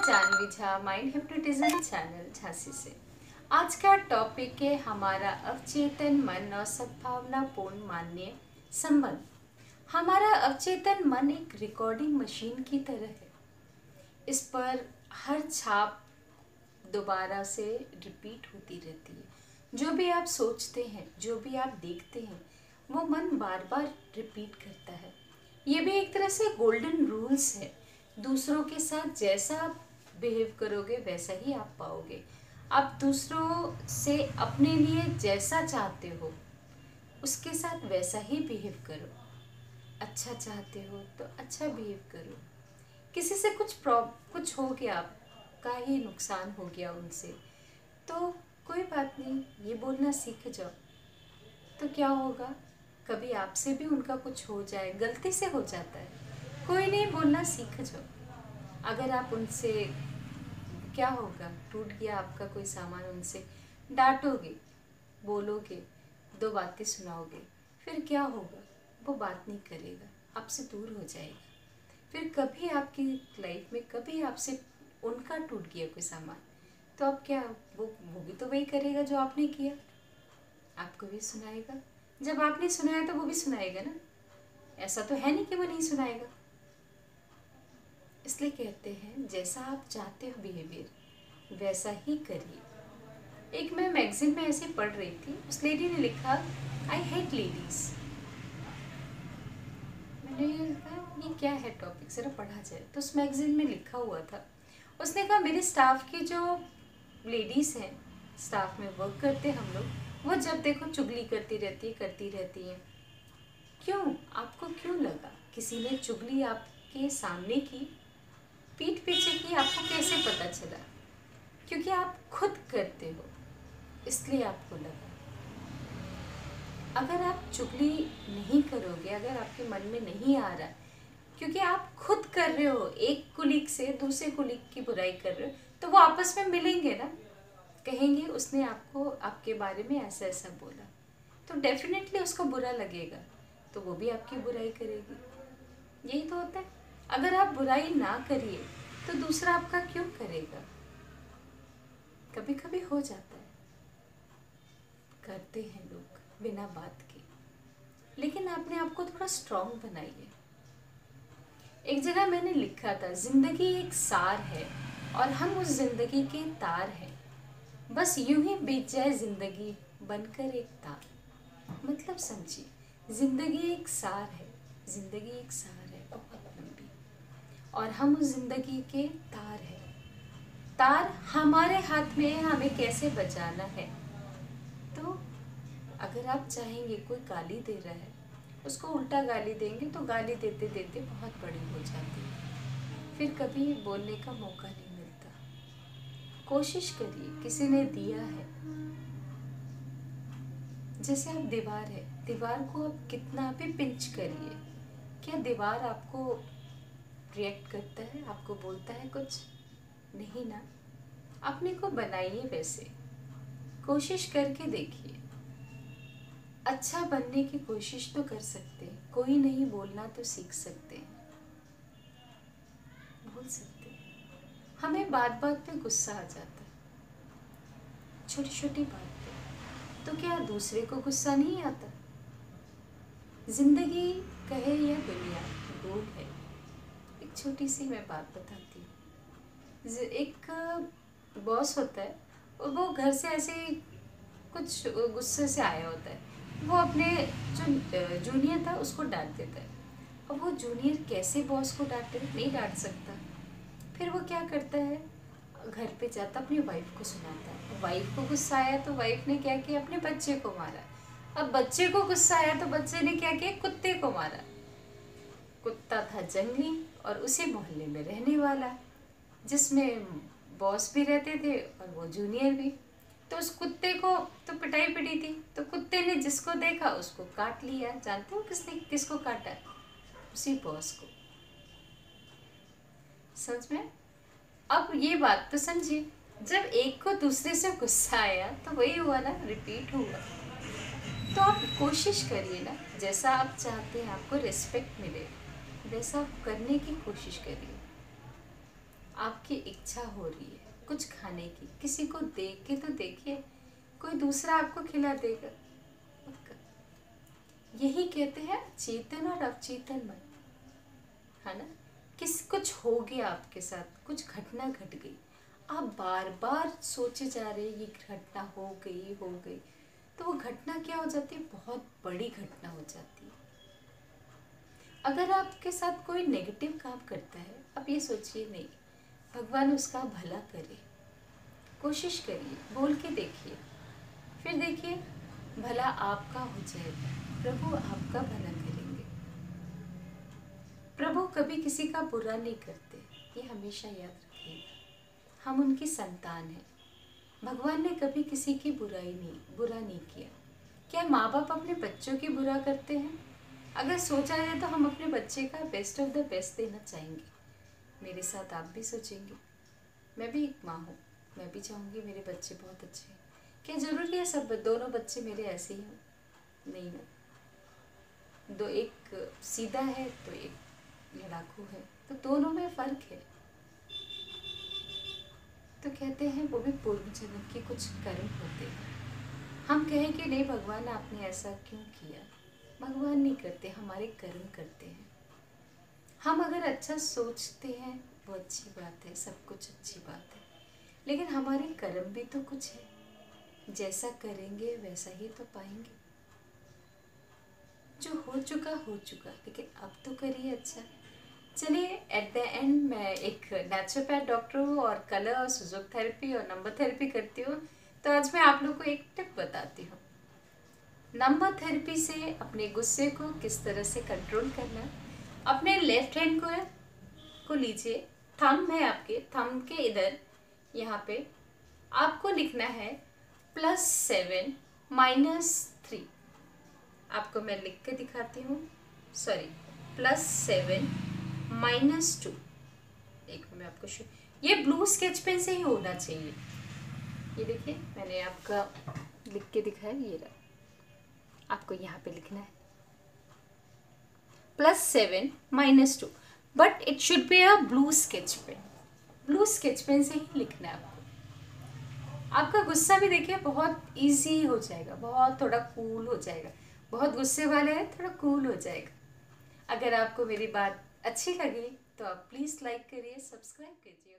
Janvi Jha mind hypnotism channel Jhansi से। आज का टॉपिक है हमारा अवचेतन मन और सद्भावनापूर्ण माननीय संबंध। हमारा अवचेतन मन एक रिकॉर्डिंग मशीन की तरह है। इस पर हर छाप दोबारा से रिपीट होती रहती है। जो भी आप सोचते हैं, जो भी आप देखते हैं, वो मन बार बार रिपीट करता है। ये भी एक तरह से गोल्डन रूल्स है। दूसरों के साथ जैसा आप बिहेव करोगे वैसा ही आप पाओगे। आप दूसरों से अपने लिए जैसा चाहते हो उसके साथ वैसा ही बिहेव करो। अच्छा चाहते हो तो अच्छा बिहेव करो। किसी से कुछ हो गया, आपका ही नुकसान हो गया उनसे, तो कोई बात नहीं, ये बोलना सीख जाओ। तो क्या होगा, कभी आपसे भी उनका कुछ हो जाए, गलती से हो जाता है, कोई नहीं, बोलना सीख जाओ। अगर आप उनसे, क्या होगा, टूट गया आपका कोई सामान, उनसे डांटोगे, बोलोगे, दो बातें सुनाओगे, फिर क्या होगा, वो बात नहीं करेगा, आपसे दूर हो जाएगा। फिर कभी आपकी लाइफ में कभी आपसे उनका टूट गया कोई सामान, तो अब क्या, वो भी तो वही करेगा जो आपने किया, आपको भी सुनाएगा। जब आपने सुनाया तो वो भी सुनाएगा ना। ऐसा तो है नहीं कि वो नहीं सुनाएगा। इसलिए कहते हैं जैसा आप चाहते हो बिहेवियर वैसा ही करिए। एक मैं मैगजीन में ऐसे पढ़ रही थी, उस लेडी ने लिखा, आई हेट लेडीज। मैंने कहा ये क्या है टॉपिक, ज़रा पढ़ा जाए। तो उस मैगजीन में लिखा हुआ था, उसने कहा मेरे स्टाफ की जो लेडीज़ हैं, स्टाफ में वर्क करते हैं हम लोग, वो जब देखो चुगली करती रहती हैं। क्यों, आपको क्यों लगा किसी ने चुगली आपके सामने की, पीठ पीछे की, आपको कैसे पता चला? क्योंकि आप खुद करते हो, इसलिए आपको लगा। अगर आप चुगली नहीं करोगे, अगर आपके मन में नहीं आ रहा, क्योंकि आप खुद कर रहे हो, एक कुलीग से दूसरे कुलीग की बुराई कर रहे हो, तो वो आपस में मिलेंगे ना, कहेंगे उसने आपको, आपके बारे में ऐसा ऐसा बोला, तो डेफिनेटली उसको बुरा लगेगा, तो वो भी आपकी बुराई करेगी। यही तो होता है। अगर आप बुराई ना करिए तो दूसरा आपका क्यों करेगा? कभी कभी हो जाता है, करते हैं लोग बिना बात के, लेकिन आपने आपको थोड़ा स्ट्रांग बनाइए। एक जगह मैंने लिखा था, जिंदगी एक सार है और हम उस जिंदगी के तार हैं, बस यूं ही बीत जाए जिंदगी बनकर एक तार। मतलब समझिए, जिंदगी एक सार है, जिंदगी एक सार है बहुत लंबी, और हम उस जिंदगी के तार हैं। तार हमारे हाथ में है, हमें कैसे बचाना है। तो अगर आप चाहेंगे, कोई गाली दे रहा है, उसको उल्टा गाली देंगे तो गाली देते देते बहुत बड़ी हो जाती है, फिर कभी बोलने का मौका नहीं मिलता। कोशिश करिए, किसी ने दिया है, जैसे आप दीवार है, दीवार को आप कितना भी पिंच करिए, क्या दीवार आपको रिएक्ट करता है, आपको बोलता है कुछ? नहीं ना। अपने को बनाइए वैसे, कोशिश करके देखिए। अच्छा बनने की कोशिश तो कर सकते हैं, कोई नहीं, बोलना तो सीख सकते हैं, बोल सकते हैं। हमें बात बात पे गुस्सा आ जाता है, छोटी छोटी बात पे, तो क्या दूसरे को गुस्सा नहीं आता? जिंदगी कहे या दुनिया, गोल है। एक छोटी सी मैं बात बताती हूँ। एक बॉस होता है, और वो घर से ऐसे कुछ गुस्से से आया होता है, वो अपने जो जूनियर था उसको डांट देता है। और वो जूनियर कैसे बॉस को डांटे, नहीं डांट सकता। फिर वो क्या करता है, घर पे जाता अपनी वाइफ को सुनाता है। वाइफ को गुस्सा आया तो वाइफ ने क्या किया, अपने बच्चे को मारा। अब बच्चे को गुस्सा आया तो बच्चे ने क्या किया, कुत्ते को मारा। कुत्ता था जंगली और उसी मोहल्ले में रहने वाला, जिसमें बॉस भी रहते थे और वो जूनियर भी। तो उस कुत्ते को तो पिटाई पिटी थी, तो कुत्ते ने जिसको देखा उसको काट लिया। जानते हो किसने किसको काटा? उसी बॉस को। समझ में? अब ये बात तो समझिए, जब एक को दूसरे से गुस्सा आया तो वही हुआ ना, रिपीट हुआ। तो आप कोशिश करिए ना, जैसा आप चाहते हैं आपको रिस्पेक्ट मिले, वैसा आप करने की कोशिश करिए। आपकी इच्छा हो रही है कुछ खाने की, किसी को देख के तो देखिए, कोई दूसरा आपको खिला देगा पक्का। यही कहते हैं चेतन और अवचेतन मन, है ना। कुछ हो गया आपके साथ, कुछ घटना घट गई, आप बार बार सोचे जा रहे ये घटना हो गई, तो वो घटना क्या हो जाती है, बहुत बड़ी घटना हो जाती है। अगर आपके साथ कोई नेगेटिव काम करता है, आप ये सोचिए नहीं, भगवान उसका भला करे, कोशिश करिए, बोल के देखिए, फिर देखिए भला आपका हो जाएगा, प्रभु आपका भला करेंगे। प्रभु कभी किसी का बुरा नहीं करते, ये हमेशा याद रखिएगा। हम उनकी संतान हैं। भगवान ने कभी किसी की बुरा नहीं किया। क्या माँ बाप अपने बच्चों की बुरा करते हैं? अगर सोचा जाए तो हम अपने बच्चे का बेस्ट ऑफ द बेस्ट देना चाहेंगे। मेरे साथ आप भी सोचेंगे, मैं भी एक माँ हूँ, मैं भी चाहूँगी मेरे बच्चे बहुत अच्छे हैं। क्या ज़रूरी है सब दोनों बच्चे मेरे ऐसे ही हों? नहीं ना। दो, एक सीधा है तो एक लड़ाकू है, तो दोनों में फ़र्क है। तो कहते हैं वो भी पूर्व जन्म के कुछ कर्म होते हैं। हम कहें कि नहीं भगवान आपने ऐसा क्यों किया, भगवान नहीं करते, हमारे कर्म करते हैं। हम अगर अच्छा सोचते हैं वो अच्छी बात है, सब कुछ अच्छी बात है, लेकिन हमारे कर्म भी तो कुछ है। जैसा करेंगे वैसा ही तो पाएंगे। जो हो चुका, लेकिन अब तो करिए अच्छा। चलिए, एट द एंड मैं एक नेचुरोपैथ डॉक्टर हूँ और कलर और सुजोक थेरेपी और नंबर थेरेपी करती हूँ। तो आज मैं आप लोग को एक टिप बताती हूँ। नंबर थेरेपी से अपने गुस्से को किस तरह से कंट्रोल करना। अपने लेफ्ट हैंड को लीजिए, थंब है आपके, थंब के इधर यहाँ पे आपको लिखना है +7 -3। आपको मैं लिख के दिखाती हूँ, सॉरी, +7 -2। एक मैं आपको ये ब्लू स्केच पेन से ही होना चाहिए। ये देखिए मैंने आपका लिख के दिखाया, ये रहा, आपको यहाँ पे लिखना है +7 -2, but it should be a blue sketch pen. Blue sketch pen से ही लिखना है आपको। आपका गुस्सा भी देखिए बहुत इजी हो जाएगा, बहुत थोड़ा कूल हो जाएगा। बहुत गुस्से वाले हैं, थोड़ा कूल हो जाएगा। अगर आपको मेरी बात अच्छी लगी तो आप प्लीज़ लाइक करिए, सब्सक्राइब कीजिए।